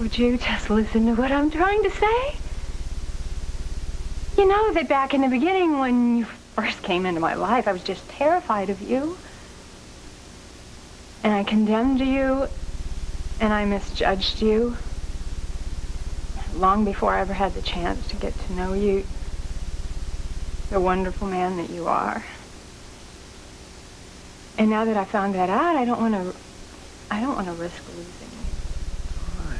Would you just listen to what I'm trying to say? You know that back in the beginning when you first came into my life, I was just terrified of you. And I condemned you, and I misjudged you. Long before I ever had the chance to get to know you, the wonderful man that you are. And now that I found that out, I don't want to risk losing you. Why?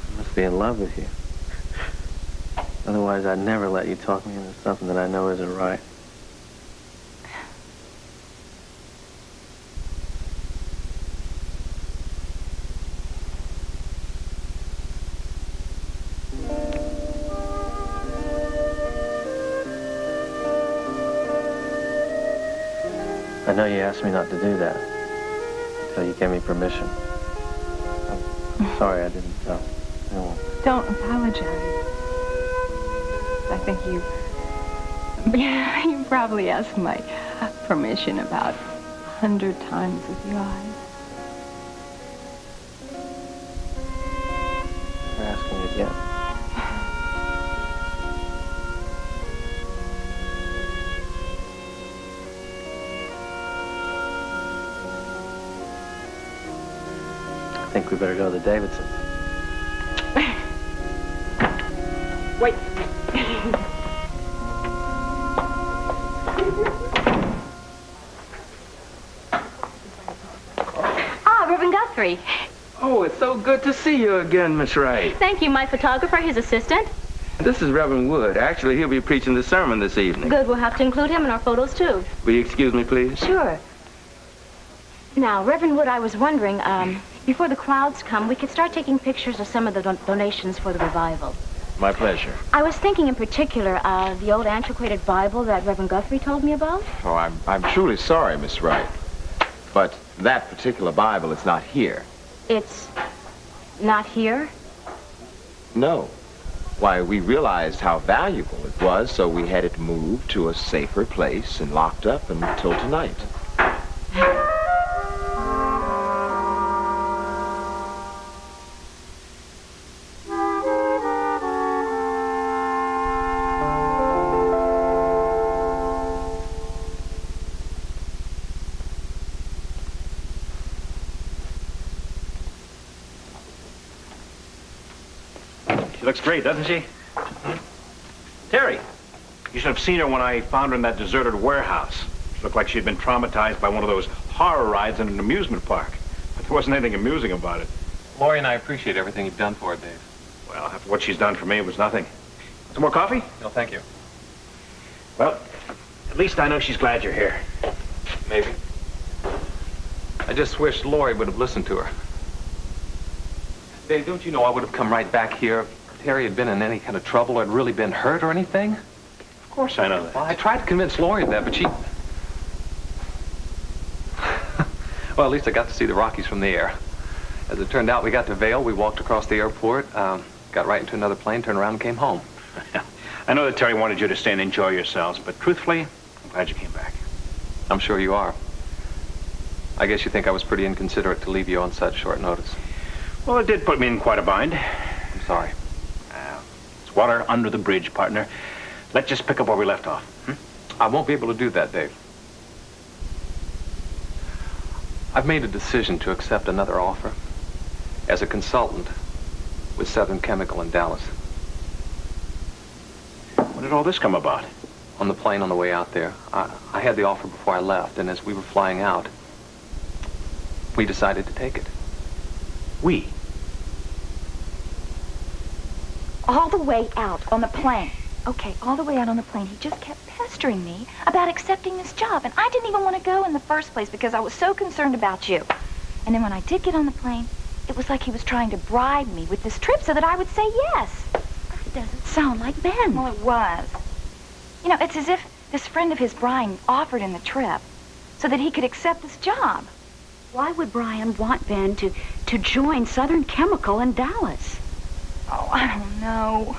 I must be in love with you. Otherwise, I'd never let you talk me into something that I know isn't right. I know you asked me not to do that until you gave me permission. I'm sorry I didn't tell. Don't apologize. I think you probably asked my permission about 100 times with your eyes. You're asking again. I think we better go to the Davidsons. Wait. Reverend Guthrie. Oh, it's so good to see you again, Miss Wright. Thank you. My photographer, his assistant. This is Reverend Wood. Actually, he'll be preaching the sermon this evening. Good. We'll have to include him in our photos, too. Will you excuse me, please? Sure. Now, Reverend Wood, I was wondering, before the crowds come, we could start taking pictures of some of the donations for the revival. My pleasure. I was thinking in particular of the old antiquated Bible that Reverend Guthrie told me about. Oh, I'm truly sorry, Miss Wright. But that particular Bible is not here. It's not here? No. Why, we realized how valuable it was, so we had it moved to a safer place and locked up until tonight. She looks great, doesn't she? Terry, you should have seen her when I found her in that deserted warehouse. She looked like she'd been traumatized by one of those horror rides in an amusement park. But there wasn't anything amusing about it. Laurie and I appreciate everything you've done for her, Dave. Well, after what she's done for me, it was nothing. Some more coffee? No, thank you. Well, at least I know she's glad you're here. Maybe. I just wish Laurie would have listened to her. Dave, don't you know I would have come right back here if Terry had been in any kind of trouble or had really been hurt or anything? Of course I know that. Well, I tried to convince Laurie of that, but she... Well, at least I got to see the Rockies from the air. As it turned out, we got to Vail, we walked across the airport, got right into another plane, turned around and came home. I know that Terry wanted you to stay and enjoy yourselves, but truthfully, I'm glad you came back. I'm sure you are. I guess you think I was pretty inconsiderate to leave you on such short notice. Well, it did put me in quite a bind. I'm sorry. It's water under the bridge, partner. Let's just pick up where we left off. I won't be able to do that, Dave. I've made a decision to accept another offer as a consultant with Southern Chemical in Dallas. When did all this come about? On the plane on the way out there. I had the offer before I left, and as we were flying out, we decided to take it. We? All the way out on the plane. Okay, all the way out on the plane, he just kept pestering me about accepting this job. And I didn't even want to go in the first place because I was so concerned about you. And then when I did get on the plane, it was like he was trying to bribe me with this trip so that I would say yes. That doesn't sound like Ben. Well, it was. You know, it's as if this friend of his, Brian, offered him the trip so that he could accept this job. Why would Brian want Ben to join Southern Chemical in Dallas? Oh, I don't know.